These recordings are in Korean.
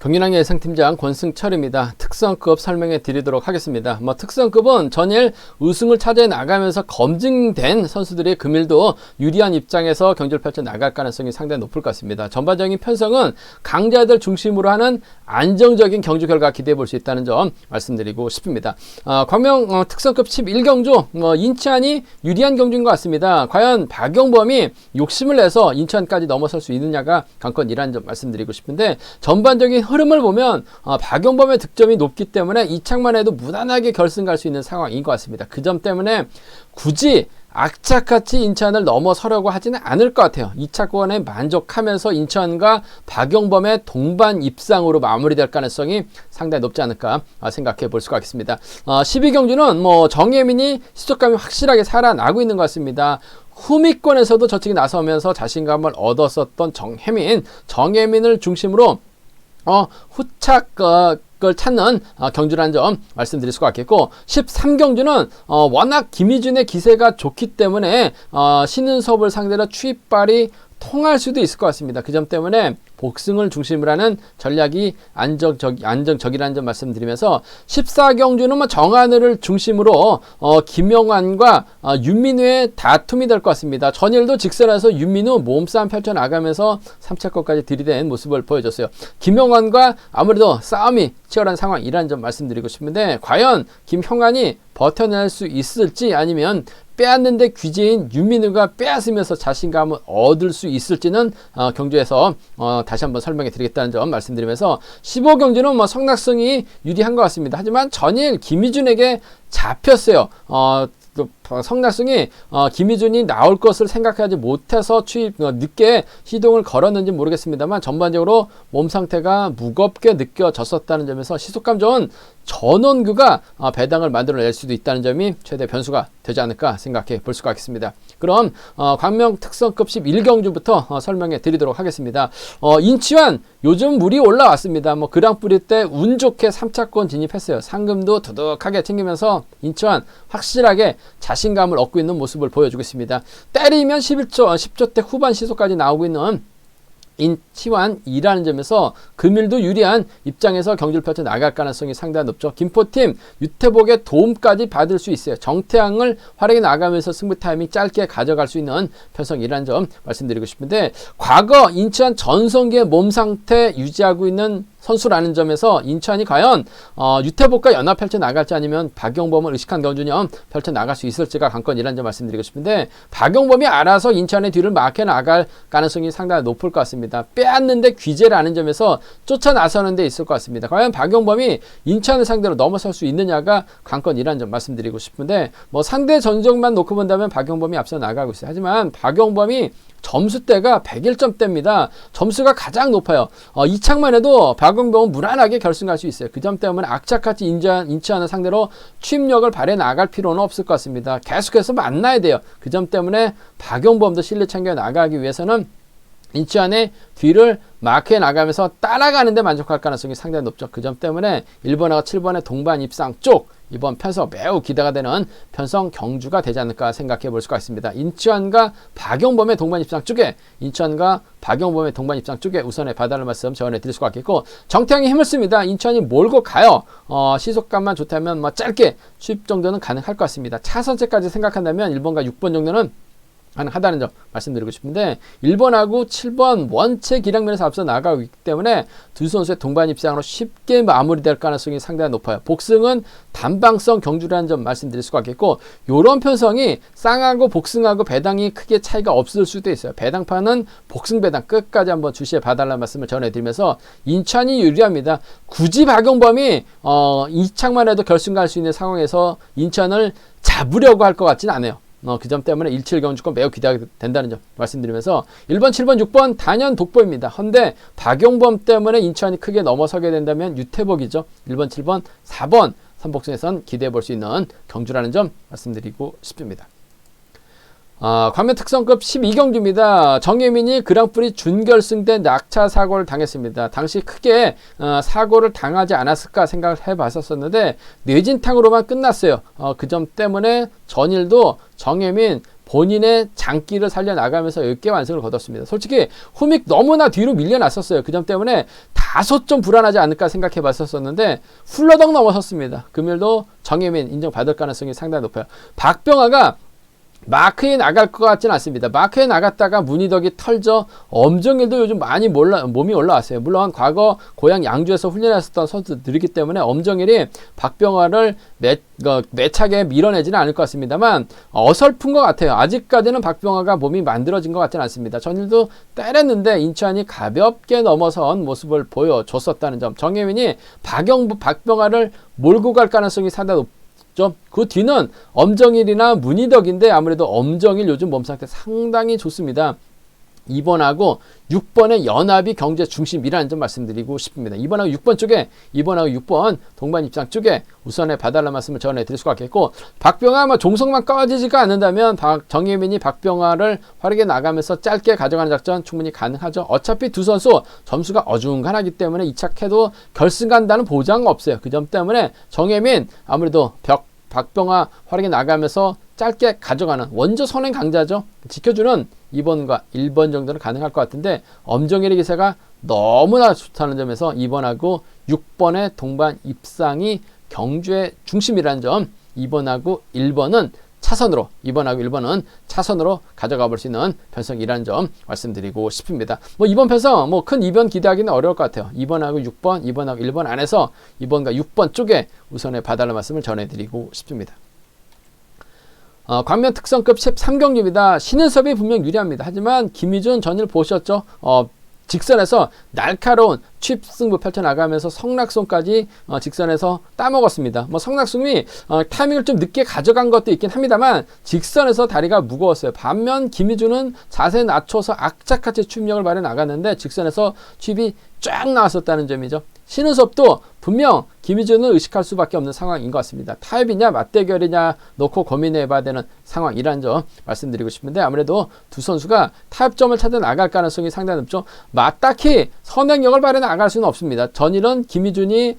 경기랑 예상팀장 권승철입니다. 특성급 설명해 드리도록 하겠습니다. 특성급은 전일 우승을 차지해 나가면서 검증된 선수들이 금일도 유리한 입장에서 경기를 펼쳐 나갈 가능성이 상당히 높을 것 같습니다. 전반적인 편성은 강자들 중심으로 하는 안정적인 경주 결과 기대해 볼 수 있다는 점 말씀드리고 싶습니다. 광명 특성급 11경주 인천이 유리한 경주인 것 같습니다. 과연 박용범이 욕심을 내서 인천까지 넘어설 수 있느냐가 관건이라는 점 말씀드리고 싶은데, 전반적인 흐름을 보면 박용범의 득점이 높기 때문에 이창만 해도 무난하게 결승 갈 수 있는 상황인 것 같습니다. 그 점 때문에 굳이 악착같이 인천을 넘어서려고 하지는 않을 것 같아요. 2차권에 만족하면서 인천과 박용범의 동반 입상으로 마무리될 가능성이 상당히 높지 않을까 생각해 볼 수가 있겠습니다. 12경주는 정예민이 시속감이 확실하게 살아나고 있는 것 같습니다. 후미권에서도 저측이 나서면서 자신감을 얻었었던 정예민을 중심으로 후착을 찾는 경주라는 점 말씀드릴 수가 있겠고, 13경주는 워낙 김희준의 기세가 좋기 때문에 신은섭을 상대로 추입발이 통할 수도 있을 것 같습니다. 그 점 때문에 복승을 중심으로 하는 전략이 안정적이라는 점 말씀드리면서, 14경주는 정하늘을 중심으로 김영환과 윤민우의 다툼이 될 것 같습니다. 전일도 직선에서 윤민우 몸싸움 펼쳐나가면서 3차권까지 들이댄 모습을 보여줬어요. 김영환과 아무래도 싸움이 치열한 상황이라는 점 말씀드리고 싶은데, 과연 김형환이 버텨낼 수 있을지, 아니면 빼앗는데 귀재인 윤민우가 빼앗으면서 자신감을 얻을 수 있을지는 경주에서 다시 한번 설명해 드리겠다는 점 말씀드리면서, 15경주는 성낙승이 유리한 것 같습니다. 하지만 전일 김희준에게 잡혔어요. 성낙승이 김희준이 나올 것을 생각하지 못해서 늦게 시동을 걸었는지 모르겠습니다만, 전반적으로 몸 상태가 무겁게 느껴졌었다는 점에서 시속감 좋은 전원규가 배당을 만들어낼 수도 있다는 점이 최대 변수가 되지 않을까 생각해 볼 수가 있습니다. 그럼 광명 특성급 11경주부터 설명해 드리도록 하겠습니다. 인치환 요즘 물이 올라왔습니다. 그랑프리 때 운 좋게 3차권 진입했어요. 상금도 두둑하게 챙기면서 인치환 확실하게 자신감을 얻고 있는 모습을 보여주고 있습니다. 때리면 10초대 후반 시속까지 나오고 있는 인치환이라는 점에서 금일도 유리한 입장에서 경주를 펼쳐 나갈 가능성이 상당히 높죠. 김포팀 유태복의 도움까지 받을 수 있어요. 정태양을 활약해 나가면서 승부 타이밍 짧게 가져갈 수 있는 편성이라는 점 말씀드리고 싶은데, 과거 인천 전성기의 몸 상태 유지하고 있는 선수라는 점에서 인천이 과연 유태복과 연합 펼쳐 나갈지, 아니면 박용범을 의식한 경주념 펼쳐 나갈 수 있을지가 관건이라는 점 말씀드리고 싶은데, 박용범이 알아서 인천의 뒤를 막혀 나갈 가능성이 상당히 높을 것 같습니다. 빼앗는데 귀재라는 점에서 쫓아 나서는 데 있을 것 같습니다. 과연 박용범이 인천을 상대로 넘어설 수 있느냐가 관건이라는 점 말씀드리고 싶은데, 상대 전적만 놓고 본다면 박용범이 앞서 나가고 있어요. 하지만 박용범이 점수대가 101점대입니다. 점수가 가장 높아요. 이창만 해도 박용범은 무난하게 결승 갈 수 있어요. 그 점 때문에 악착같이 인천을 상대로 취임력을 발휘해 나갈 필요는 없을 것 같습니다. 계속해서 만나야 돼요. 그 점 때문에 박용범도 실력 챙겨 나가기 위해서는 인천의 뒤를 마크해 나가면서 따라가는데 만족할 가능성이 상당히 높죠. 그 점 때문에 1번하고 7번의 동반 입상 쪽, 이번 편성 매우 기대가 되는 편성 경주가 되지 않을까 생각해 볼 수가 있습니다. 인천과 박용범의 동반 입상 쪽에, 우선의 바다를 말씀 전해 드릴 수가 있겠고, 정태양이 힘을 씁니다. 인천이 몰고 가요. 시속감만 좋다면 짧게 수입 정도는 가능할 것 같습니다. 차선체까지 생각한다면 1번과 6번 정도는 가능하다는 점 말씀드리고 싶은데, 1번하고 7번 원체 기량면에서 앞서 나가고 있기 때문에 두 선수의 동반 입상으로 쉽게 마무리될 가능성이 상당히 높아요. 복승은 단방성 경주라는 점 말씀드릴 수가 있겠고, 이런 편성이 쌍하고 복승하고 배당이 크게 차이가 없을 수도 있어요. 배당판은 복승 배당 끝까지 한번 주시해 봐달라는 말씀을 전해드리면서, 인천이 유리합니다. 굳이 박용범이 이창만 해도 결승 갈 수 있는 상황에서 인천을 잡으려고 할 것 같지는 않아요. 그 점 때문에 17경주권 매우 기대가 된다는 점 말씀드리면서, 1번, 7번, 6번 단연 독보입니다. 헌데 박용범 때문에 인천이 크게 넘어서게 된다면 유태복이죠. 1번, 7번, 4번 3복승에선 기대해 볼 수 있는 경주라는 점 말씀드리고 싶습니다. 광명 특성급 12경주입니다. 정예민이 그랑프리 준결승 때 낙차 사고를 당했습니다. 당시 크게 사고를 당하지 않았을까 생각을 해봤었는데, 뇌진탕으로만 끝났어요. 그 점 때문에 전일도 정예민 본인의 장기를 살려나가면서 10개 완승을 거뒀습니다. 솔직히 후믹 너무나 뒤로 밀려났었어요. 그 점 때문에 다소 좀 불안하지 않을까 생각해 봤었는데 훌러덩 넘어섰습니다. 금일도 정혜민 인정받을 가능성이 상당히 높아요. 박병하가 마크에 나갈 것 같지는 않습니다. 마크에 나갔다가 문희덕이 털져 엄정일도 요즘 많이 몸이 올라왔어요. 물론 과거 고향 양주에서 훈련했었던 선수들이기 때문에 엄정일이 박병화를 매차게 밀어내지는 않을 것 같습니다만 어설픈 것 같아요. 아직까지는 박병화가 몸이 만들어진 것 같지는 않습니다. 전일도 때렸는데 인천이 가볍게 넘어선 모습을 보여줬었다는 점. 정혜민이 박병화를 몰고 갈 가능성이 상당히 높습니다. 그 뒤는 엄정일이나 문희덕인데 아무래도 엄정일 요즘 몸 상태 상당히 좋습니다. 2번하고 6번의 연합이 경제 중심이라는 점 말씀드리고 싶습니다. 2번하고 6번 쪽에 2번하고 6번 동반 입장 쪽에 우선에 봐달라는 말씀을 전해드릴 수가 있겠고 박병하 종성만 꺼지지가 않는다면 정혜민이 박병하를 화력에 나가면서 짧게 가져가는 작전 충분히 가능하죠. 어차피 두 선수 점수가 어중간하기 때문에 2차 캐도 결승 간다는 보장 없어요. 그 점 때문에 정혜민 아무래도 박병하 화력에 나가면서 짧게 가져가는 원조 선행 강자죠. 지켜주는 2번과 1번 정도는 가능할 것 같은데 엄정일의 기세가 너무나 좋다는 점에서 2번하고 6번의 동반 입상이 경주의 중심이라는 점 2번하고 1번은 차선으로 2번하고 1번은 차선으로 가져가 볼 수 있는 편성이라는 점 말씀드리고 싶습니다. 이번 편성 큰 이변 기대하기는 어려울 것 같아요. 2번하고 6번, 2번하고 1번 안에서 2번과 6번 쪽에 우선에 봐달라는 말씀을 전해드리고 싶습니다. 광면 특성급 13경기입니다. 신은섭이 분명 유리합니다. 하지만 김희준 전일 보셨죠? 직선에서 날카로운 칩 승부 펼쳐나가면서 성낙송까지 직선에서 따먹었습니다. 성낙송이 타이밍을 좀 늦게 가져간 것도 있긴 합니다만 직선에서 다리가 무거웠어요. 반면 김희준은 자세 낮춰서 악착같이 칩력을 발휘 나갔는데 직선에서 칩이 쫙 나왔었다는 점이죠. 신은섭도 분명 김희준을 의식할 수밖에 없는 상황인 것 같습니다. 타협이냐 맞대결이냐 놓고 고민해 봐야 되는 상황이라는 점 말씀드리고 싶은데 아무래도 두 선수가 타협점을 찾아 나갈 가능성이 상당히 높죠. 딱히 선행력을 발휘해 나갈 수는 없습니다. 전일은 김희준이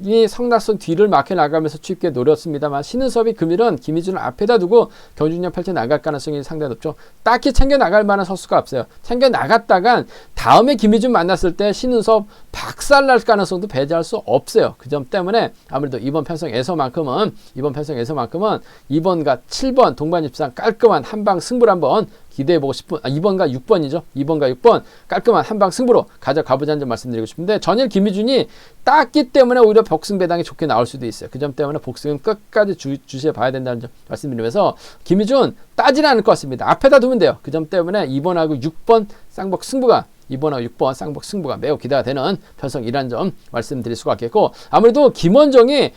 이 성낙선 뒤를 막혀 나가면서 쉽게 노렸습니다만 신은섭이 금일은 김희준을 앞에다 두고 경주전 펼쳐 나갈 가능성이 상당히 높죠. 딱히 챙겨 나갈 만한 선수가 없어요. 챙겨 나갔다간 다음에 김희준 만났을 때 신은섭 박살날 가능성도 배제할 수 없어요. 그 점 때문에 아무래도 이번 편성에서만큼은 2번과 7번 동반 입상 깔끔한 한방 승부를 한번 기대해보고 싶은 2번과 6번이죠. 2번과 6번 깔끔한 한방 승부로 가져가보자는 점 말씀드리고 싶은데 전일 김희준이 땄기 때문에 오히려 복승 배당이 좋게 나올 수도 있어요. 그 점 때문에 복승은 끝까지 주시해 봐야 된다는 점 말씀드리면서 김희준 따지는 않을 것 같습니다. 앞에다 두면 돼요. 그 점 때문에 2번하고 6번 쌍복 승부가 2번하고 6번 쌍복 승부가 매우 기대가 되는 편성이라는 점 말씀드릴 수가 있겠고 아무래도 김원정이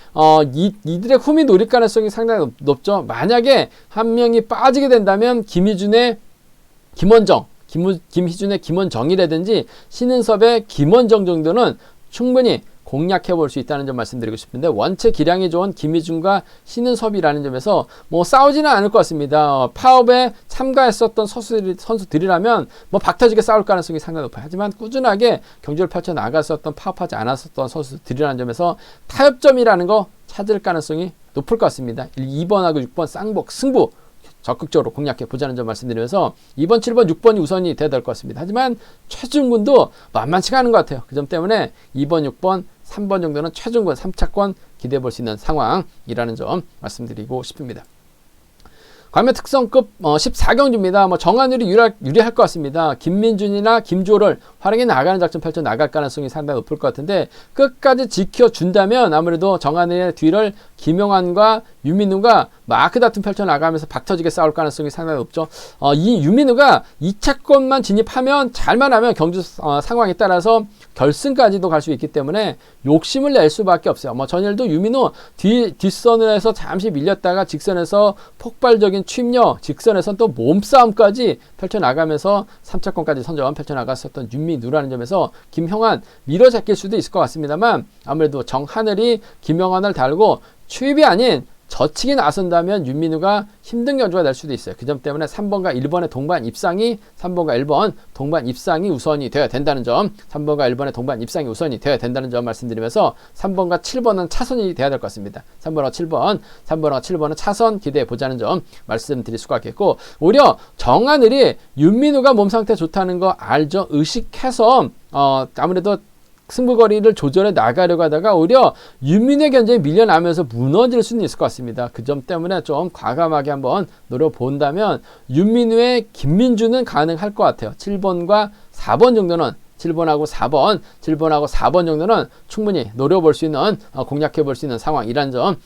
이들의 흠이 노릴 가능성이 상당히 높죠. 만약에 한 명이 빠지게 된다면 김희준의 김원정이라든지 신은섭의 김원정 정도는 충분히 공략해 볼 수 있다는 점 말씀드리고 싶은데 원체 기량이 좋은 김희준과 신은섭이라는 점에서 싸우지는 않을 것 같습니다. 파업에 참가했었던 선수들이라면 박터지게 싸울 가능성이 상당히 높아요. 하지만 꾸준하게 경주를 펼쳐 나갔었던 파업하지 않았었던 선수들이라는 점에서 타협점이라는 거 찾을 가능성이 높을 것 같습니다. 2번하고 6번 쌍복 승부 적극적으로 공략해 보자는 점 말씀드리면서 2번, 7번, 6번이 우선이 돼야 될 것 같습니다. 하지만 최중군도 만만치가 않은 것 같아요. 그 점 때문에 2번, 6번, 3번 정도는 최중군 3차권 기대해 볼 수 있는 상황이라는 점 말씀드리고 싶습니다. 광면 특성급 14경주입니다. 정한율이 유리할 것 같습니다. 김민준이나 김주호를 활용해 나가는 작전 펼쳐 나갈 가능성이 상당히 높을 것 같은데 끝까지 지켜준다면 아무래도 정한율의 뒤를 김용환과 유민우가 마크 다툼 펼쳐 나가면서 박터지게 싸울 가능성이 상당히 높죠. 이 유민우가 2차권만 진입하면 잘만 하면 경주 상황에 따라서 결승까지도 갈 수 있기 때문에 욕심을 낼 수밖에 없어요. 전일도 유민우 뒷선에서 잠시 밀렸다가 직선에서 폭발적인 취임력, 직선에서는 또 몸싸움까지 펼쳐나가면서 3차권까지 선점 펼쳐나갔었던 윤민우라는 점에서 김형환 밀어잡힐 수도 있을 것 같습니다만 아무래도 정하늘이 김형환을 달고 추입이 아닌 젖히기 나선다면 윤민우가 힘든 경주가 될 수도 있어요. 그 점 때문에 3번과 1번의 동반 입상이 3번과 1번 동반 입상이 우선이 되어야 된다는 점, 3번과 1번의 동반 입상이 우선이 되어야 된다는 점 말씀드리면서 3번과 7번은 차선이 돼야 될 것 같습니다. 3번과 7번은 차선 기대해 보자는 점 말씀드릴 수가 있겠고, 오히려 정하늘이 윤민우가 몸 상태 좋다는 거 알죠? 의식해서 아무래도 승부거리를 조절해 나가려고 하다가 오히려 윤민우의 견제에 밀려나면서 무너질 수는 있을 것 같습니다. 그 점 때문에 좀 과감하게 한번 노려본다면 윤민우의 김민주는 가능할 것 같아요. 7번과 4번 정도는 7번하고 4번 정도는 충분히 노려볼 수 있는, 공략해 볼 수 있는 상황이란 점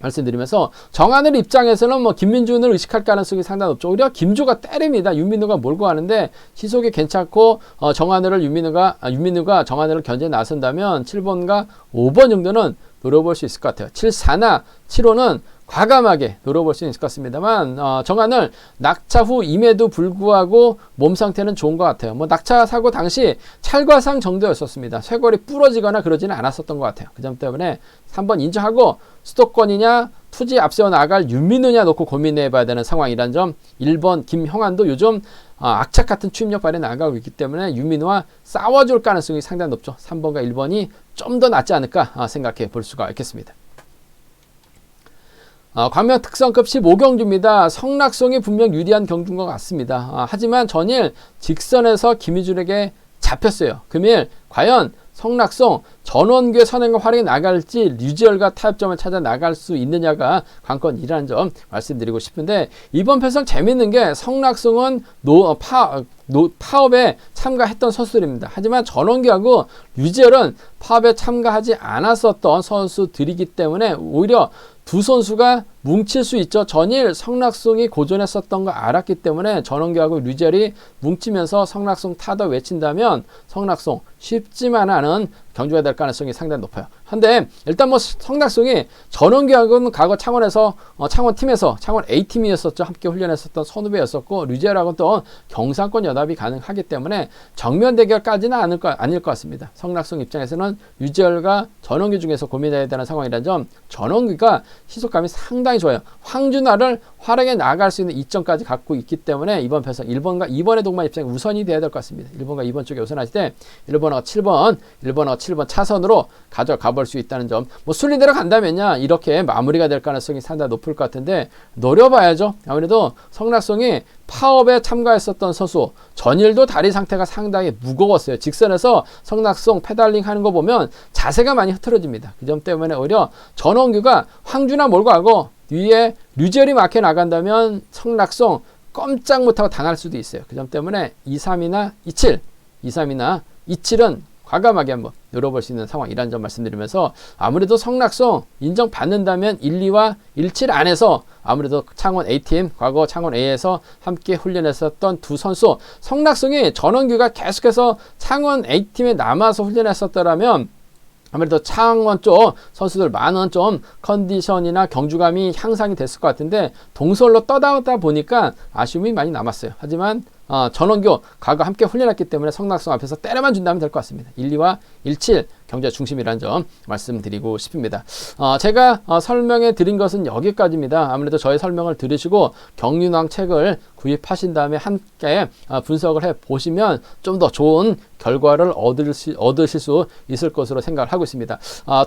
말씀드리면서, 정하늘 입장에서는 뭐 김민준을 의식할 가능성이 상당히 높죠. 오히려 김주가 때립니다. 윤민우가 몰고 가는데 시속이 괜찮고 정하늘을 윤민우가 정하늘을 견제에 나선다면 7번과 5번 정도는 노려볼 수 있을 것 같아요. 7, 4나 7호는 과감하게 노려볼 수 있을 것 같습니다만, 정하늘 낙차 후임에도 불구하고 몸 상태는 좋은 것 같아요. 뭐 낙차 사고 당시 찰과상 정도였었습니다. 쇄골이 부러지거나 그러지는 않았었던 것 같아요. 그 점 때문에 3번 인정하고 수도권이냐 투지 앞세워 나갈 윤민우냐 놓고 고민해 봐야 되는 상황이란 점, 1번 김형환도 요즘 악착 같은 추임력 발휘 나가고 있기 때문에 윤민우와 싸워줄 가능성이 상당히 높죠. 3번과 1번이 좀 더 낫지 않을까 생각해 볼 수가 있겠습니다. 광명 특성급 15경주입니다. 성낙송이 분명 유리한 경주인 것 같습니다. 하지만 전일 직선에서 김희준에게 잡혔어요. 금일 과연 성낙송 전원규의 선행과 활용이 나갈지 류지열과 타협점을 찾아 나갈 수 있느냐가 관건이라는 점 말씀드리고 싶은데, 이번 편성 재밌는 게 성낙송은 파업에 참가했던 선수들입니다. 하지만 전원규하고 류지열은 파업에 참가하지 않았었던 선수들이기 때문에 오히려 두 선수가 뭉칠 수 있죠. 전일 성낙송이 고전했었던 거 알았기 때문에 전원규하고 류지열이 뭉치면서 성낙송 타더 외친다면 성낙송 쉽지만 않은 경주가 될 가능성이 상당히 높아요. 근데 일단 뭐 성낙송이 전원규하고는 과거 창원에서 창원팀에서 창원 A팀이었었죠. 함께 훈련했었던 선후배였었고, 류지열하고는 또 경상권 연합이 가능하기 때문에 정면 대결까지는 아닐 것 같습니다. 성낙송 입장에서는 류지열과 전원규 중에서 고민해야 되는 상황이라는 점, 전원규가 시속감이 상당히 좋아요. 황준하를 활용해 나갈 수 있는 이점까지 갖고 있기 때문에 이번 편성 1번과 2번의 동반 입장이 우선이 돼야 될 것 같습니다. 1번과 2번 쪽에 우선하실 때 1번하고 7번 차선으로 가져가 볼 수 있다는 점, 뭐 순리대로 간다면야 이렇게 마무리가 될 가능성이 상당히 높을 것 같은데 노려봐야죠. 아무래도 성낙송이 파업에 참가했었던 선수, 전일도 다리 상태가 상당히 무거웠어요. 직선에서 성낙송 페달링 하는 거 보면 자세가 많이 흐트러집니다. 그 점 때문에 오히려 전원규가 황준하 몰고 가고 위에 류지열이 막혀 나간다면 성낙송 꼼짝 못하고 당할 수도 있어요. 그 점 때문에 23이나 27은 과감하게 한번 노려볼 수 있는 상황이라는 점 말씀드리면서, 아무래도 성낙송 인정받는다면 1, 2와 17 안에서 아무래도 창원 A팀, 과거 창원 A에서 함께 훈련했었던 두 선수, 성낙송이 전원규가 계속해서 창원 A팀에 남아서 훈련했었더라면 아무래도 창원 쪽 선수들 많은 좀 컨디션이나 경주감이 향상이 됐을 것 같은데 동설로 떠다니다 보니까 아쉬움이 많이 남았어요. 하지만 전원규 과거 함께 훈련했기 때문에 성낙송 앞에서 때려만 준다면 될 것 같습니다. 1, 2와 17 경제 중심이라는 점 말씀드리고 싶습니다. 제가 설명해 드린 것은 여기까지입니다. 아무래도 저의 설명을 들으시고 경륜왕 책을 구입하신 다음에 함께 분석을 해 보시면 좀 더 좋은 결과를 얻으실 수 있을 것으로 생각을 하고 있습니다.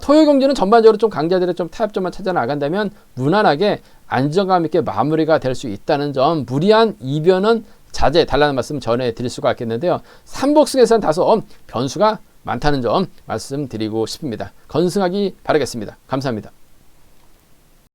토요 경기는 전반적으로 좀 강자들의 좀 타협점만 찾아 나간다면 무난하게 안정감 있게 마무리가 될 수 있다는 점, 무리한 이변은 자제해 달라는 말씀 전해드릴 수가 있겠는데요. 삼복승에서는 다소 변수가 많다는 점 말씀드리고 싶습니다. 건승하기 바라겠습니다. 감사합니다.